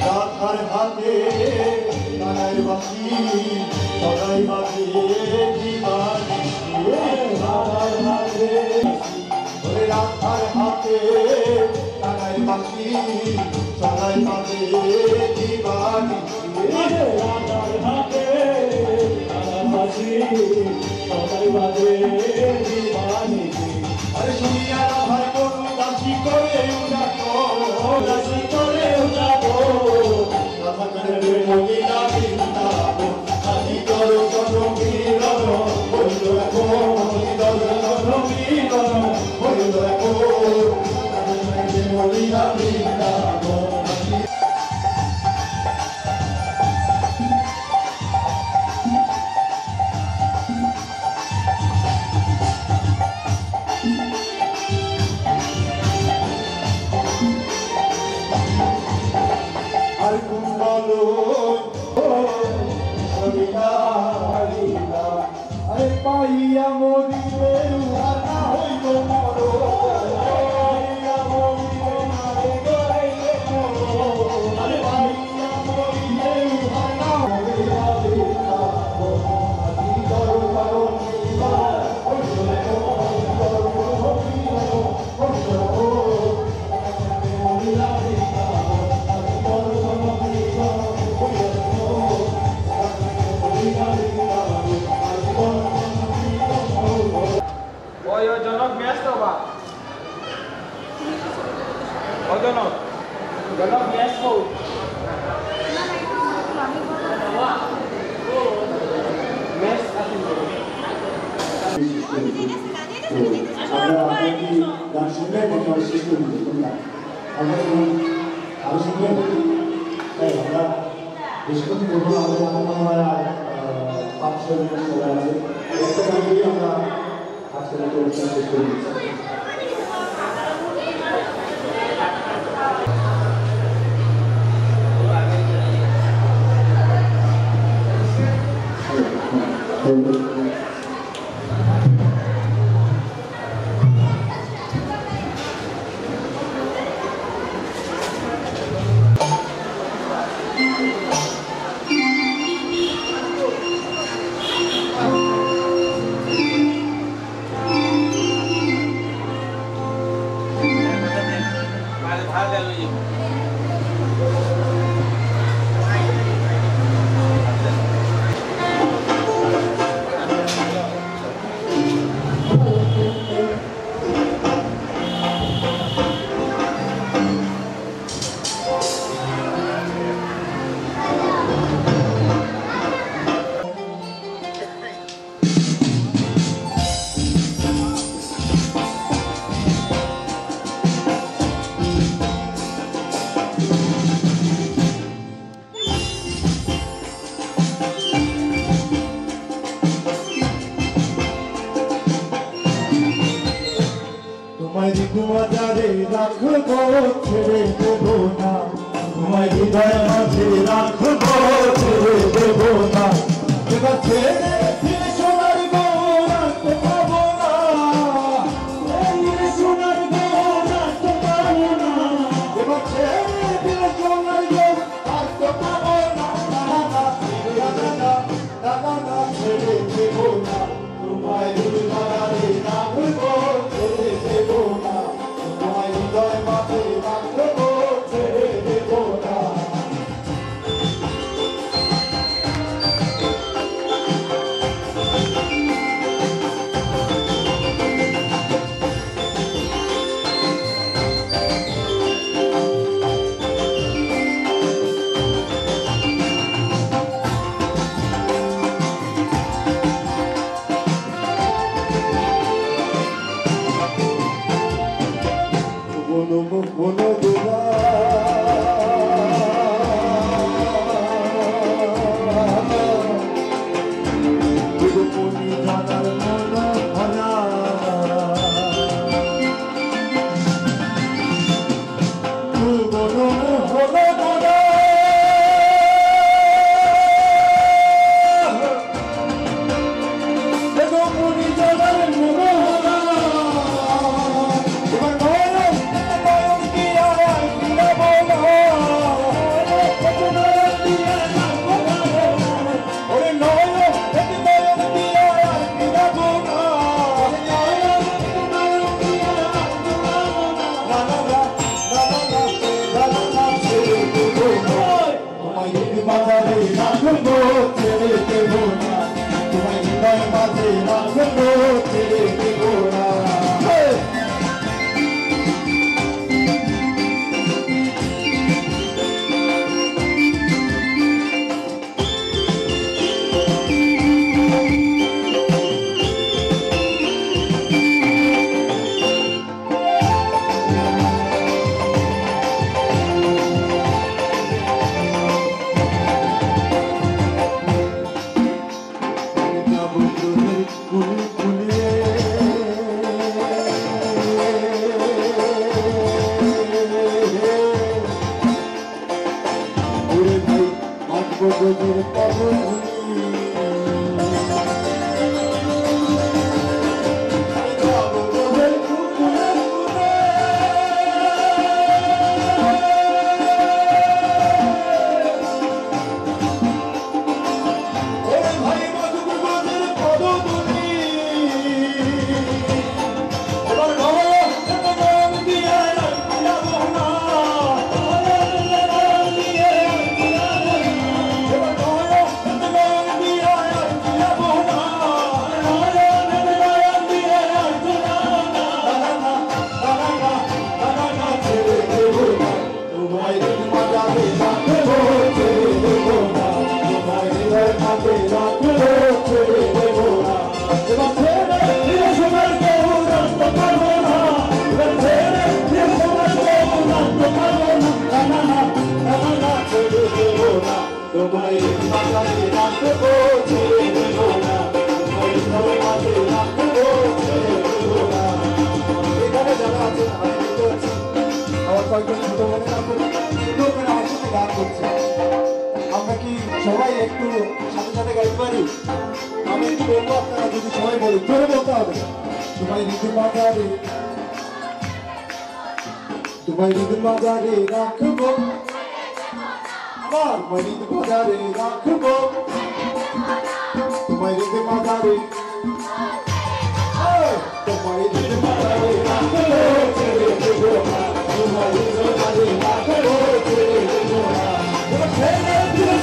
রাধার হাতে তারাই বাসি সদাই বাজে দিবানি রাধার হাতে রাধার হাতে তারাই বাসি সদাই বাজে দিবানি রাধার হাতে তারাই বাসি সদাই বাজে দিবানি আরে শুনিয়া রাধার কোন দাসী করে উড়াতো দাসী করে উড়াতো রাধা করে মদিনা বৃন্দাবন আজি তোর জনম মিলন বন্ধ রাখো তোর জনম মিলন বন্ধ রাখো মদিনা বৃন্দাবন আরে পাইয়া মরিলে উহানা হইব মরো পাইয়া মরিলে নারে গইলে মরো আরে পাইয়া মরিলে উহানা হইব মরো আজি করো করো নিবা ওই করো জনক ম্যাচ তো বা জনক জনক ম্যাচ তো ম্যাচ আমরা আপনাকে গান শুনলে আমরা শেষ করে দিই আমরা আরো শুনলে তাই আমরা বেশ কিছু করবো আমাদের পাঁচশো সবাই আছে একটা গান আমরা আজকের অনুষ্ঠান শেষ করে দিচ্ছি বাজারে রাখবো ছেড়ে দেবো না তোমায় হৃদয় মাঝে রাখবো ছেড়ে দেবো না এবার ছেড়ে ফিরে সোনার গো রাখতে পাবো না সোনার গো রাখতে পাবো না এবার ছেড়ে ফিরে সোনার গো রাখতে পাবো না না ছেড়ে দেবো না তোমায় বাজারে রাখবো ছেড়ে দেবো না তোমায় হৃদয় মাঝে রাখবো ছেড়ে দেবো না গজলের পবনী আমরা কি সবাই একটু সাথে সাথে গাইতে পারি? আমি একটু বলবো, আপনারা যদি সবাই বলি জোরে বলতে হবে। তোমায় রিদিম বাজারে, তোমায় রিদিম বাজারে রাখবো, তোমায় রিদিম বাজারে রাখবো, তোমায় রিদিম বাজারে, তোমায় রিদিম বাজারে রাখবো, ছেড়ে দেবো না, তোমায় রিদিম বাজারে রাখবো, ছেড়ে দেবো না, ছেড়ে দেবো